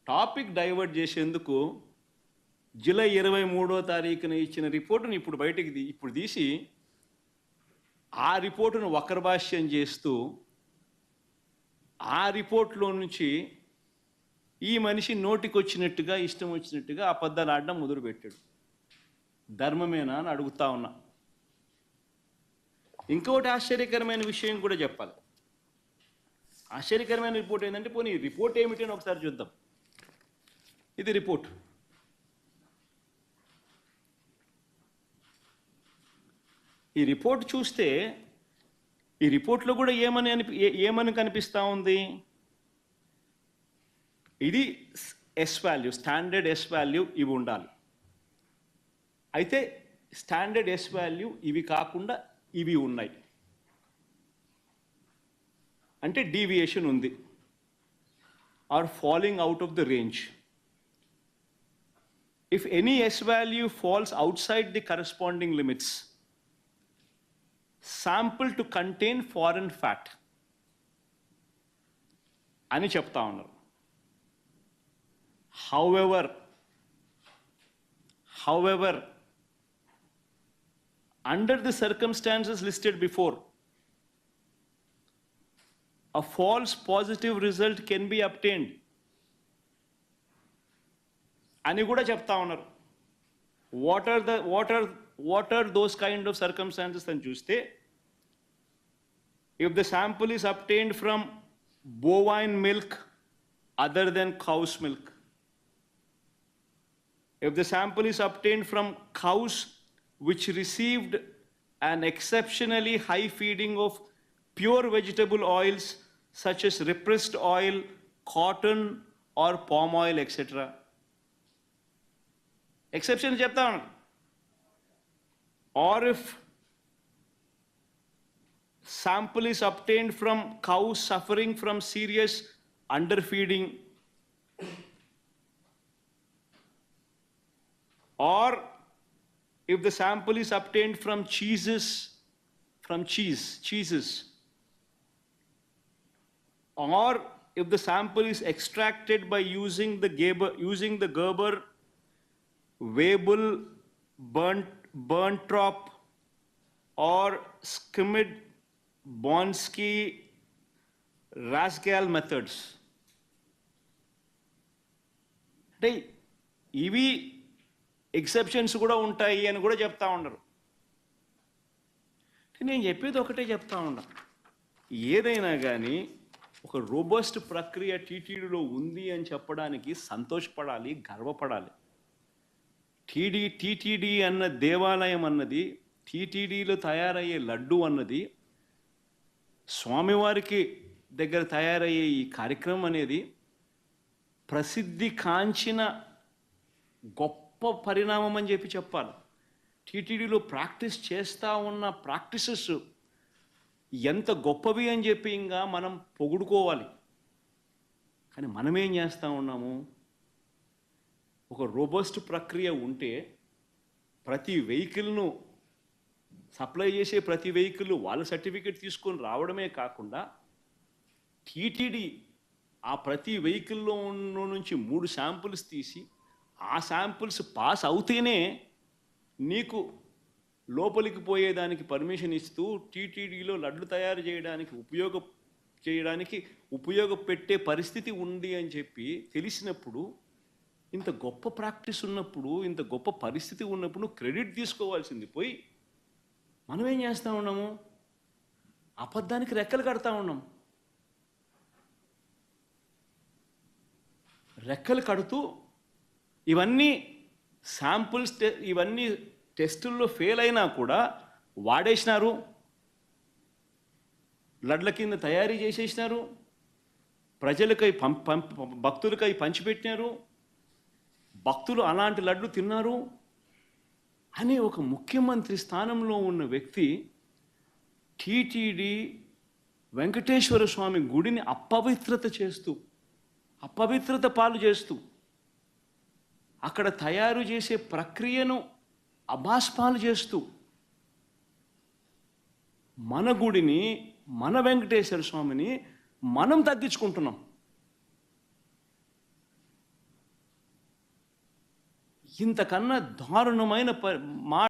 Topic divert చేసేందుకు July 23వ తారీఖున ఇచ్చిన రిపోర్టును ఇప్పుడు తీసి ఆ రిపోర్టును వక్రభాష్యం చేస్తూ ఆ రిపోర్ట్లో నుంచి ఈ మనిషి నోటికొచ్చినట్టుగా ఇష్టం వచ్చినట్టుగా అబద్ధాలు ఆడడం మొదలుపెట్టాడు. ధర్మమేనా అని అడుగుతా ఉన్నా. ఇంకొకటి ఆశ్చర్యకరమైన విషయం కూడా చెప్పాలి. ఆశ్చర్యకరమైన రిపోర్ట్ ఏంటంటే, పోనీ రిపోర్ట్ ఏమిటి అని ఒకసారి చూద్దాం. ఇది రిపోర్ట్. ఈ రిపోర్ట్ చూస్తే ఈ రిపోర్ట్లో కూడా ఏమని కనిపిస్తూ ఉంది? ఇది S value, standard S value ఇవి ఉండాలి. అయితే స్టాండర్డ్ ఎస్ వాల్యూ ఇవి కాకుండా ఇవి ఉన్నాయి అంటే డీవియేషన్ ఉంది, are falling out of the range. If any S value falls outside the corresponding limits, sample to contain foreign fat అని చెప్తా ఉన్నారు. However, under the circumstances listed before, a false positive result can be obtained అని కూడా చెప్తా ఉన్నారు. What are those kind of circumstances అని చూస్తే, if the sample is obtained from bovine milk other than cow's milk, if the sample is obtained from cow's which received an exceptionally high feeding of pure vegetable oils such as repressed oil, cotton or palm oil, etc. Exception చెప్తా ఉన్నాను. Or if sample is obtained from cows suffering from serious underfeeding, or if the sample is obtained from cheeses, or if the sample is extracted by using the Gerber, Weibull, Berntrop or Schmidt, Bonsky, Rascal methods. అంటే ఇవి exceptions కూడా ఉంటాయి అని కూడా చెప్తా ఉన్నారు. నేను చెప్పేది ఒకటే చెప్తా ఉన్నా, ఏదైనా కానీ ఒక రోబస్ట్ ప్రక్రియ టీటీడీలో ఉంది అని చెప్పడానికి సంతోషపడాలి, గర్వపడాలి. టీటీడీ అన్న దేవాలయం అన్నది, టీటీడీలో తయారయ్యే లడ్డు అన్నది, స్వామివారికి దగ్గర తయారయ్యే ఈ కార్యక్రమం అనేది ప్రసిద్ధి కాంచిన గొప్ప పరిణామం అని చెప్పాలి. టీటీడీలో ప్రాక్టీస్ చేస్తూ ఉన్న ప్రాక్టీసెస్ ఎంత గొప్పవి అని చెప్పి ఇంకా మనం పొగుడుకోవాలి. కానీ మనమేం చేస్తూ ఉన్నాము? ఒక రోబస్ట్ ప్రక్రియ ఉంటే ప్రతి వెహికల్ను సప్లై చేసే ప్రతి వెహికల్ వాళ్ళ సర్టిఫికేట్ తీసుకొని రావడమే కాకుండా, టీటీడీ ఆ ప్రతి వెహికల్లో నుంచి 3 శాంపుల్స్ తీసి ఆ శాంపుల్స్ పాస్ అవుతేనే నీకు లోపలికి పోయేదానికి పర్మిషన్ ఇస్తూ టీటీడీలో లడ్లు తయారు చేయడానికి ఉపయోగపెట్టే పరిస్థితి ఉంది అని చెప్పి తెలిసినప్పుడు, ఇంత గొప్ప ప్రాక్టీస్ ఉన్నప్పుడు, ఇంత గొప్ప పరిస్థితి ఉన్నప్పుడు క్రెడిట్ తీసుకోవాల్సింది పోయి మనం ఏం చేస్తూ ఉన్నాము? అబద్ధానికి రెక్కలు కడతా ఉన్నాం. రెక్కలు కడుతూ ఇవన్నీ శాంపుల్స్, ఇవన్నీ టెస్టుల్లో ఫెయిల్ అయినా కూడా వాడేసినారు, లడ్ల కింద తయారీ చేసేసినారు, ప్రజలకై భక్తులకై పంచిపెట్టినారు, భక్తులు అలాంటి లడ్లు తిన్నారు అని ఒక ముఖ్యమంత్రి స్థానంలో ఉన్న వ్యక్తి టీటీడీ వెంకటేశ్వర స్వామి గుడిని అపవిత్రత పాలు చేస్తూ అక్కడ తయారు చేసే ప్రక్రియను అభాస్పాలు చేస్తూ మన గుడిని, మన వెంకటేశ్వర స్వామిని మనం తగ్గించుకుంటున్నాం. ఇంతకన్నా దారుణమైన మాట